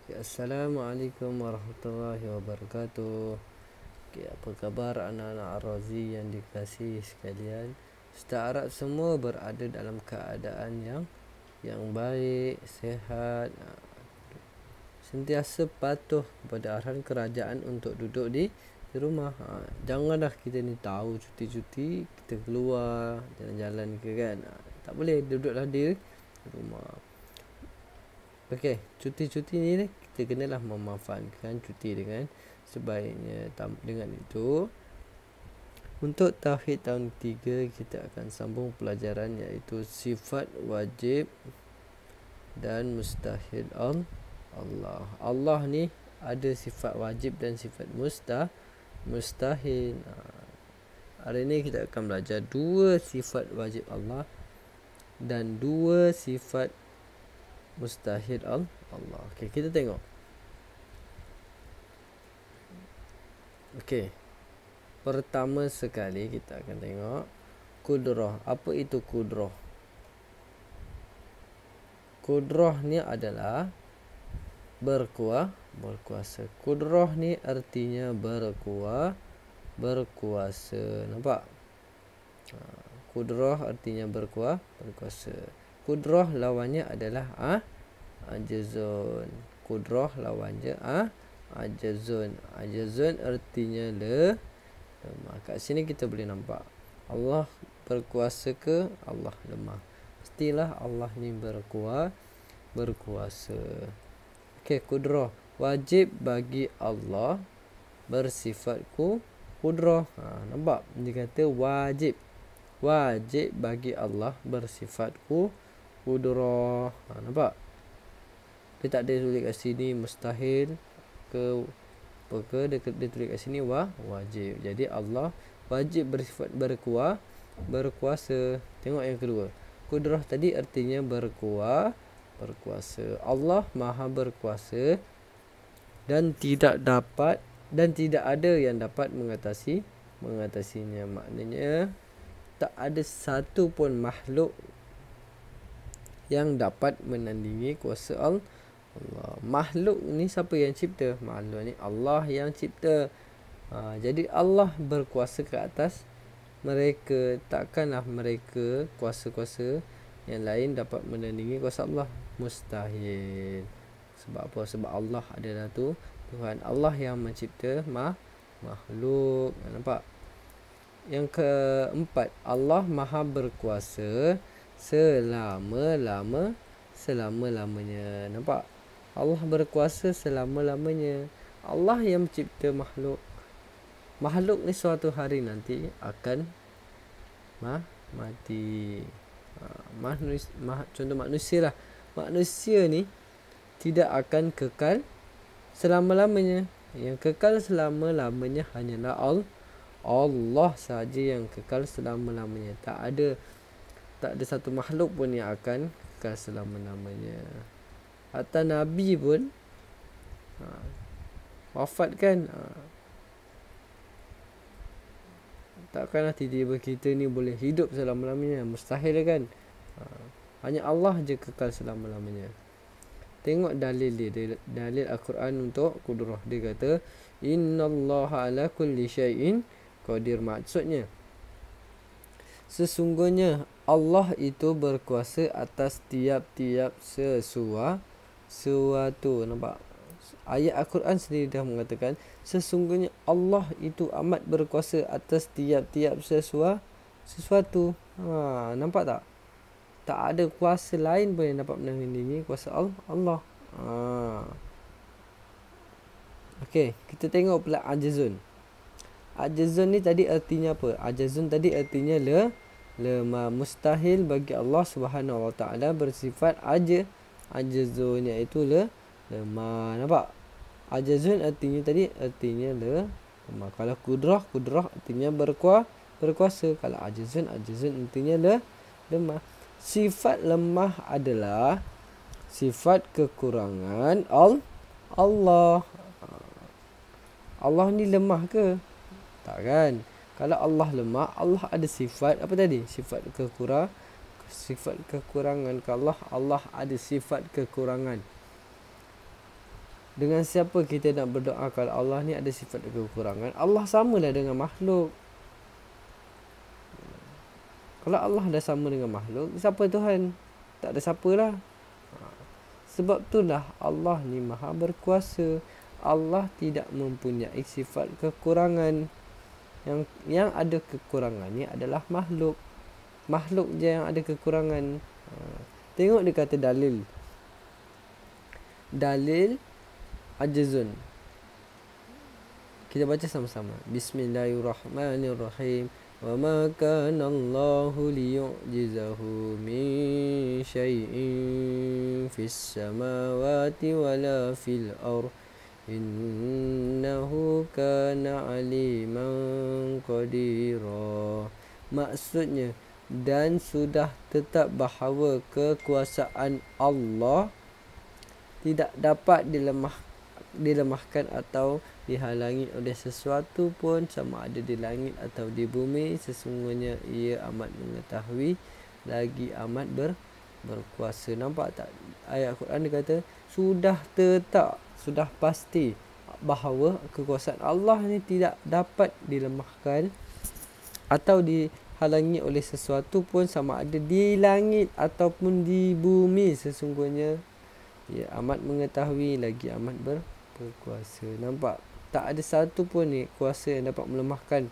Assalamualaikum warahmatullahi wabarakatuh. Apa khabar anak-anak Ar-Razi yang dikasihi sekalian? Ustaz harap semua berada dalam keadaan yang baik, sihat, sentiasa patuh kepada arahan kerajaan untuk duduk di rumah. Janganlah kita ni tahu cuti-cuti kita keluar jalan-jalan ke kan. Tak boleh, duduklah di rumah. Okey, cuti-cuti ni kita kenalah memanfaatkan cuti dengan sebaiknya. Dengan itu, untuk tauhid tahun 3 kita akan sambung pelajaran iaitu sifat wajib dan mustahil Allah. Allah ni ada sifat wajib dan sifat mustahil. Hari ni kita akan belajar 2 sifat wajib Allah dan 2 sifat mustahil Allah. Okey, kita tengok. Okey. Pertama sekali kita akan tengok kudrah. Apa itu kudrah? Kudrah ni adalah berkuasa. Kudrah ni artinya berkuasa. Nampak? Kudrah artinya berkuasa. Kudrah lawannya adalah ajazun. Kudrah lawannya ajazun. Ajazun artinya lemah. Kat sini kita boleh nampak Allah berkuasa ke Allah lemah. Mestilah Allah ni berkuasa. Okey, kudrah. Wajib bagi Allah bersifat kudrah. Nampak? Dia kata wajib. Wajib bagi Allah bersifat kudrah. Nampak? Dia tak ada tulis kat sini mustahil ke apa ke. Dia tulis kat sini wajib. Jadi Allah wajib bersifat berkuasa. Tengok yang kedua. Kudrah tadi artinya berkuasa. Allah Maha berkuasa dan tidak ada yang dapat mengatasinya. Maknanya tak ada satu pun makhluk yang dapat menandingi kuasa Allah. Makhluk ni siapa yang cipta? Makhluk ni Allah yang cipta. Jadi Allah berkuasa ke atas mereka. Takkanlah mereka kuasa-kuasa yang lain dapat menandingi kuasa Allah. Mustahil. Sebab apa? Sebab Allah adalah Tuhan. Allah yang mencipta makhluk. Nampak? Yang keempat, Allah Maha berkuasa selama-lamanya. Nampak? Allah berkuasa selama-lamanya. Allah yang mencipta makhluk. Makhluk ni suatu hari nanti akan mati. Contoh manusia lah. Manusia ni tidak akan kekal selama-lamanya. Yang kekal selama-lamanya hanyalah Allah sahaja yang kekal selama-lamanya. Tak ada satu makhluk pun yang akan kekal selama-lamanya. Hatta Nabi pun wafat kan. Takkanlah tiba-tiba kita ni boleh hidup selama-lamanya. Mustahil kan. Hanya Allah je kekal selama-lamanya. Tengok dalil dia. Dalil Al-Quran untuk kudrah. Dia kata innallaha ala kulli syai'in qadir. Maksudnya sesungguhnya Allah itu berkuasa atas tiap-tiap sesuatu. Nampak? Ayat Al-Quran sendiri dah mengatakan sesungguhnya Allah itu amat berkuasa atas tiap-tiap sesuatu. Nampak tak? Tak ada kuasa lain pun yang dapat menandingi kuasa Allah. Okey, kita tengok pula ajazun. Ajazun ni tadi artinya apa? Ajazun tadi artinya lemah. Mustahil bagi Allah Subhanahu Wa Taala bersifat ajazun iaitu lemah. Nampak? Ajazun artinya lemah. Kalau kudrah artinya berkuasa. Kalau ajazun artinya lemah. Sifat lemah adalah sifat kekurangan Allah. Allah ni lemah ke? Tak kan? Kalau Allah lemah, Allah ada sifat apa tadi? Sifat kekurangan. Kalau Allah ada sifat kekurangan. Dengan siapa kita nak berdoa kalau Allah ni ada sifat kekurangan? Allah samalah dengan makhluk. Kalau Allah dah sama dengan makhluk, siapa Tuhan? Tak ada siapalah. Sebab itulah Allah ni maha berkuasa. Allah tidak mempunyai sifat kekurangan. Yang ada kekurangan ni adalah makhluk. Makhluk je yang ada kekurangan. Tengok dia kata dalil. Dalil ajzun. Kita baca sama-sama. Bismillahirrahmanirrahim. Wa ma kana Allahu liyu'jizahu min syai'in fis samawati wala fil ardh. Innahu kana aliman qadira. Maksudnya, dan sudah tetap bahawa kekuasaan Allah tidak dapat dilemahkan atau dihalangi oleh sesuatu pun, sama ada di langit atau di bumi. Sesungguhnya ia amat mengetahui lagi amat berkuasa. Nampak tak? Ayat Quran dia kata sudah tetap, sudah pasti bahawa kekuasaan Allah ni tidak dapat dilemahkan atau dihalangi oleh sesuatu pun, sama ada di langit ataupun di bumi. Sesungguhnya ia amat mengetahui lagi amat berkuasa. Nampak? Tak ada satu pun ni kuasa yang dapat melemahkan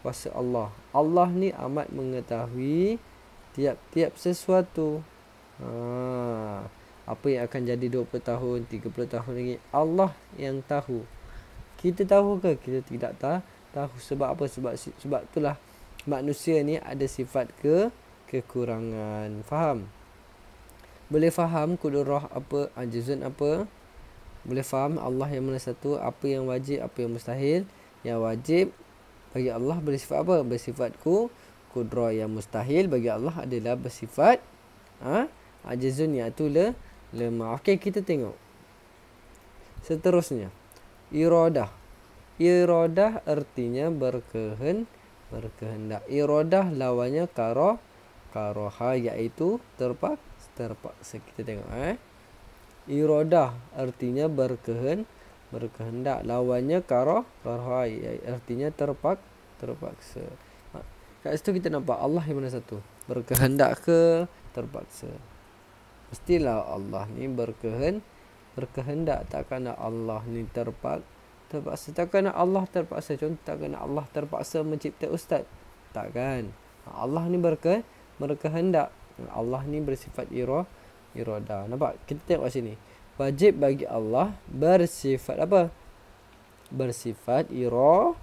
kuasa Allah. Allah ni amat mengetahui tiap-tiap sesuatu. Apa yang akan jadi 20 tahun, 30 tahun lagi, Allah yang tahu. Kita tahu ke? Kita tidak tahu. Sebab apa? Sebab itulah manusia ni ada sifat kekurangan. Faham? Boleh faham kudurah apa, ajizun apa? Boleh faham Allah yang mana satu, apa yang wajib, apa yang mustahil. Yang wajib bagi Allah bersifat apa? Bersifat kudrah. Yang mustahil bagi Allah adalah bersifat ajizun, iaitu lemah. Okey, kita tengok seterusnya. Iradah. Iradah artinya berkehendak. Iradah lawannya karaha, iaitu terpaksa. Kita tengok Iradah artinya berkehendak. Lawannya karaha, artinya terpaksa. Kat situ kita nampak Allah yang mana satu? Berkehendak ke terpaksa? Mestilah Allah ni berkehendak. Takkan Allah ni terpaksa. Takkan Allah terpaksa. Contoh, takkan Allah terpaksa mencipta ustaz. Takkan. Allah ni berkehendak. Allah ni bersifat iradah. Nampak? Kita tengok sini. Wajib bagi Allah bersifat apa? Bersifat iradah.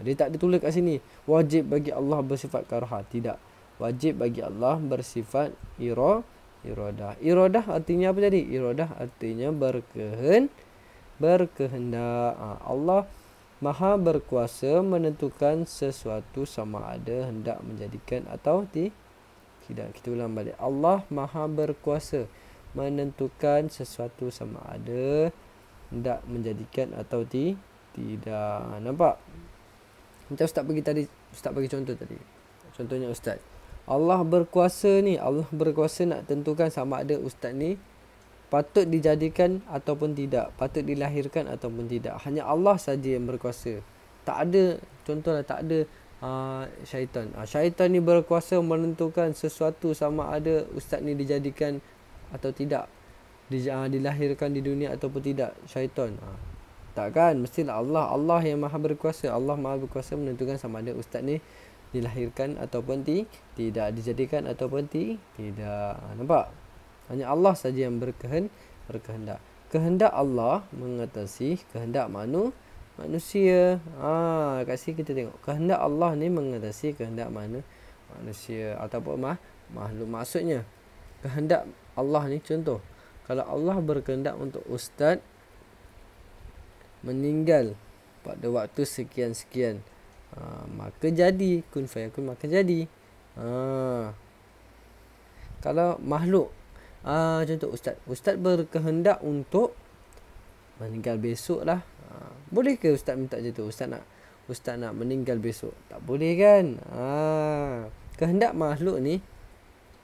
Dia tak ditulis kat sini wajib bagi Allah bersifat karaha. Tidak. Wajib bagi Allah bersifat iradah. Iradah artinya apa tadi? Iradah artinya berkehendak. Allah maha berkuasa menentukan sesuatu, sama ada hendak menjadikan atau tidak. Kita ulang balik. Allah maha berkuasa menentukan sesuatu, sama ada hendak menjadikan atau tidak. Nampak? Macam Ustaz bagi tadi, Ustaz bagi contoh tadi. Contohnya Ustaz, Allah berkuasa ni, Allah berkuasa nak tentukan sama ada ustaz ni patut dijadikan ataupun tidak, patut dilahirkan ataupun tidak. Hanya Allah saja yang berkuasa. Tak ada, contohlah tak ada syaitan. Syaitan ni berkuasa menentukan sesuatu sama ada ustaz ni dijadikan atau tidak, dilahirkan di dunia ataupun tidak. Syaitan. Takkan, mestilah Allah. Allah yang maha berkuasa. Allah maha berkuasa menentukan sama ada ustaz ni dilahirkan ataupun tidak, dijadikan ataupun tidak. Nampak? Hanya Allah saja yang berkehendak. Kehendak Allah mengatasi kehendak manusia. Kat sini kita tengok. Kehendak Allah ni mengatasi kehendak manusia ataupun makhluk. Maksudnya, kehendak Allah ni, contoh, kalau Allah berkehendak untuk ustaz meninggal pada waktu sekian-sekian, maka jadi kun fayakun, maka jadi. Kalau makhluk, contoh ustaz berkehendak untuk meninggal besok lah. Boleh ke ustaz minta macam tu? Ustaz nak meninggal besok? Tak boleh kan? Kehendak makhluk ni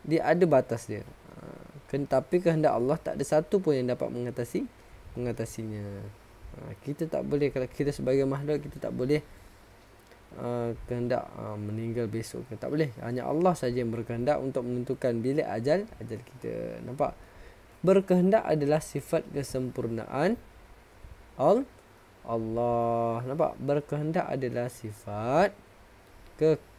dia ada batas dia. Tapi kehendak Allah tak ada satu pun yang dapat mengatasinya. Kita tak boleh, kalau kita sebagai makhluk, kita tak boleh kehendak meninggal besok ke, tak boleh. Hanya Allah saja yang berkehendak untuk menentukan bila ajal kita. Nampak? Berkehendak adalah sifat kesempurnaan Allah. Nampak? Berkehendak adalah sifat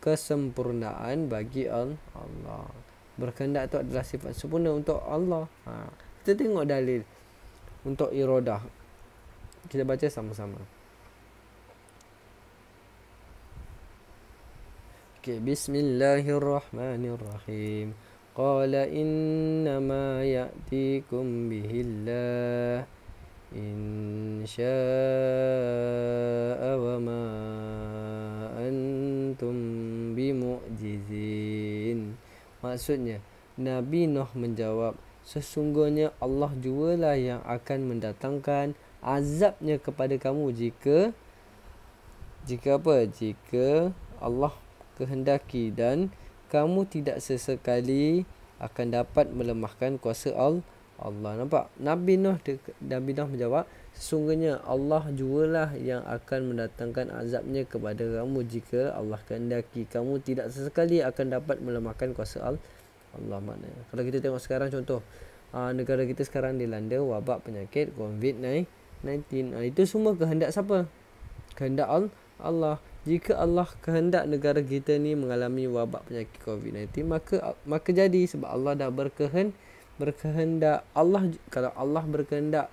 kesempurnaan bagi Allah. Berkehendak itu adalah sifat sempurna untuk Allah. Kita tengok dalil untuk iradah. Kita baca sama-sama. Okay, bismillahirrahmanirrahim. Qala innama ya'tikum bihillah in syaa wa ma antum bimu'jizin. Maksudnya, Nabi Nuh menjawab, sesungguhnya Allah jualah yang akan mendatangkan azabnya kepada kamu jika Allah kehendaki, dan kamu tidak sesekali akan dapat melemahkan kuasa Allah. Nampak? Nabi Nuh menjawab, sesungguhnya Allah jualah yang akan mendatangkan azabnya kepada kamu jika Allah kehendaki, kamu tidak sesekali akan dapat melemahkan kuasa Allah. Maknanya, kalau kita tengok sekarang, contoh negara kita sekarang dilanda wabak penyakit COVID-19. Itu semua kehendak siapa? Kehendak Allah. Jika Allah kehendak negara kita ni mengalami wabak penyakit COVID-19, maka jadi, sebab Allah dah berkehendak. Kalau Allah berkehendak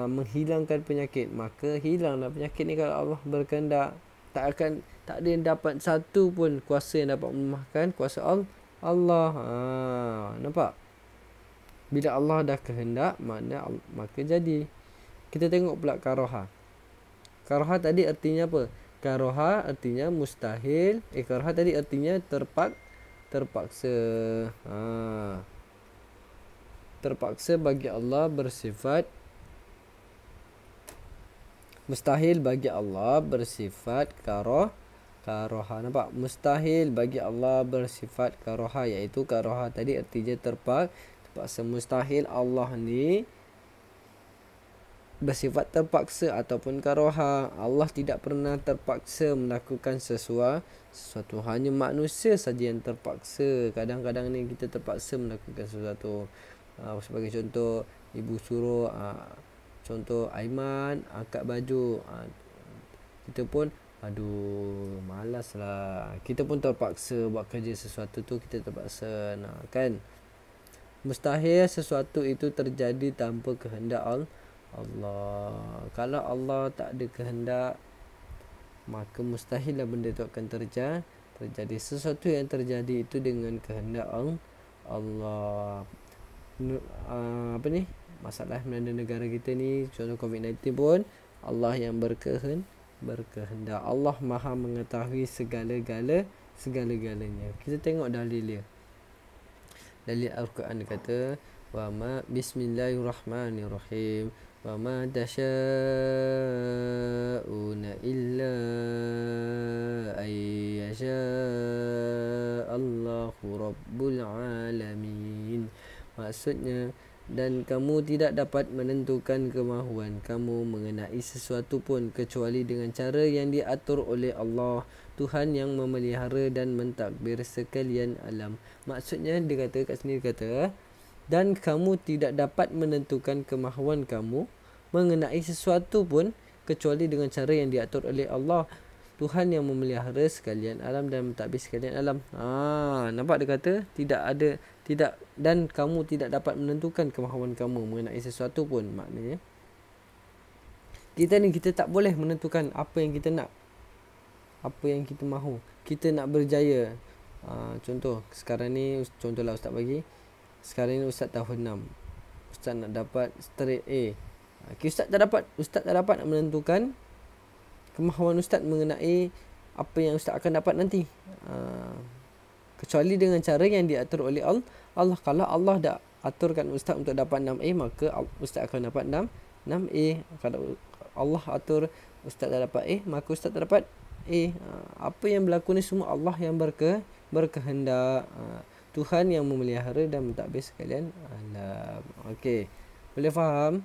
menghilangkan penyakit, maka hilanglah penyakit ni. Kalau Allah berkehendak, tak ada yang dapat satu pun kuasa yang dapat melemahkan kuasa Allah. Nampak? Bila Allah dah kehendak, maka jadi. Kita tengok pula karoha. Karoha tadi artinya apa? Karoha artinya mustahil. Karoha tadi artinya terpaksa. Terpaksa bagi Allah bersifat mustahil bagi Allah bersifat karoha. Nampak? Mustahil bagi Allah bersifat karoha, iaitu karoha tadi artinya terpaksa. Mustahil Allah ni bersifat terpaksa ataupun karoha. Allah tidak pernah terpaksa melakukan sesuatu. Hanya manusia saja yang terpaksa. Kadang-kadang ni kita terpaksa melakukan sesuatu. Sebagai contoh, ibu suruh contoh Aiman angkat baju, kita pun malas lah. Kita pun terpaksa buat kerja sesuatu tu, kita terpaksa kan. Mustahil sesuatu itu terjadi tanpa kehendak Allah. Kalau Allah tak ada kehendak, maka mustahillah benda itu akan terjadi. Sesuatu yang terjadi itu dengan kehendak Allah. Masalah melanda negara kita ni, contoh COVID-19 pun Allah yang berkehendak. Allah Maha mengetahui segalanya. Kita tengok dalil dia. Dalil Al-Quran dia kata, Bismillahirrahmanirrahim. Wa ma tasha'una illa ayyasha Allahu Rabbul Alamin. Maksudnya, dan kamu tidak dapat menentukan kemahuan kamu mengenai sesuatu pun kecuali dengan cara yang diatur oleh Allah, Tuhan yang memelihara dan mentadbir sekalian alam. Maksudnya, dia kata kat sini, kata, dan kamu tidak dapat menentukan kemahuan kamu mengenai sesuatu pun kecuali dengan cara yang diatur oleh Allah, Tuhan yang memelihara sekalian alam dan mentadbir sekalian alam. Nampak dia kata dan kamu tidak dapat menentukan kemahuan kamu mengenai sesuatu pun. Maknanya, kita tak boleh menentukan apa yang kita nak, apa yang kita mahu. Kita nak berjaya. Contoh sekarang ni, contohlah Ustaz bagi, sekarang ni Ustaz tahun 6, Ustaz nak dapat straight A. Ustaz tak dapat nak menentukan kemahuan Ustaz mengenai apa yang Ustaz akan dapat nanti, kecuali dengan cara yang diatur oleh Allah. Kalau Allah dah aturkan Ustaz untuk dapat 6A, maka Ustaz akan dapat 6A. Kalau Allah atur Ustaz dah dapat A, maka Ustaz tak dapat A. Apa yang berlaku ni semua Allah yang berkehendak. Tuhan yang memelihara dan mentadbir sekalian alam. Okey. Boleh faham?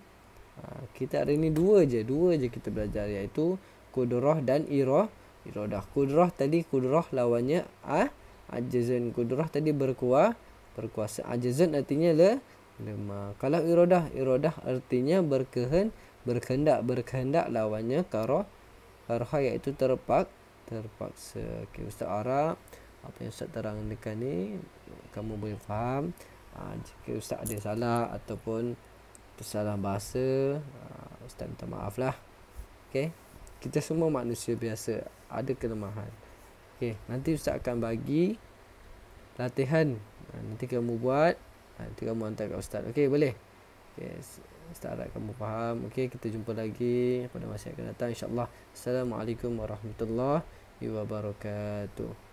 Kita hari ni dua je kita belajar, iaitu kudrah dan iradah. Kudrah tadi, kudrah lawannya ajizun. Kudrah tadi berkuasa. Ajizun artinya lemah. Kalau iradah artinya berkehendak lawannya karha, iaitu terpaksa. Okey, Ustaz Arab, apa yang Ustaz terangkan ni kamu boleh faham. Jika Ustaz ada salah ataupun tersalah bahasa, Ustaz minta maaf lah. Okay, kita semua manusia biasa, ada kelemahan. Okay, nanti Ustaz akan bagi latihan, nanti kamu buat, nanti kamu hantar kat Ustaz. Okay, boleh? Okay, Ustaz harap kamu faham. Okay, kita jumpa lagi pada masa yang akan datang, insyaAllah. Assalamualaikum warahmatullahi wabarakatuh.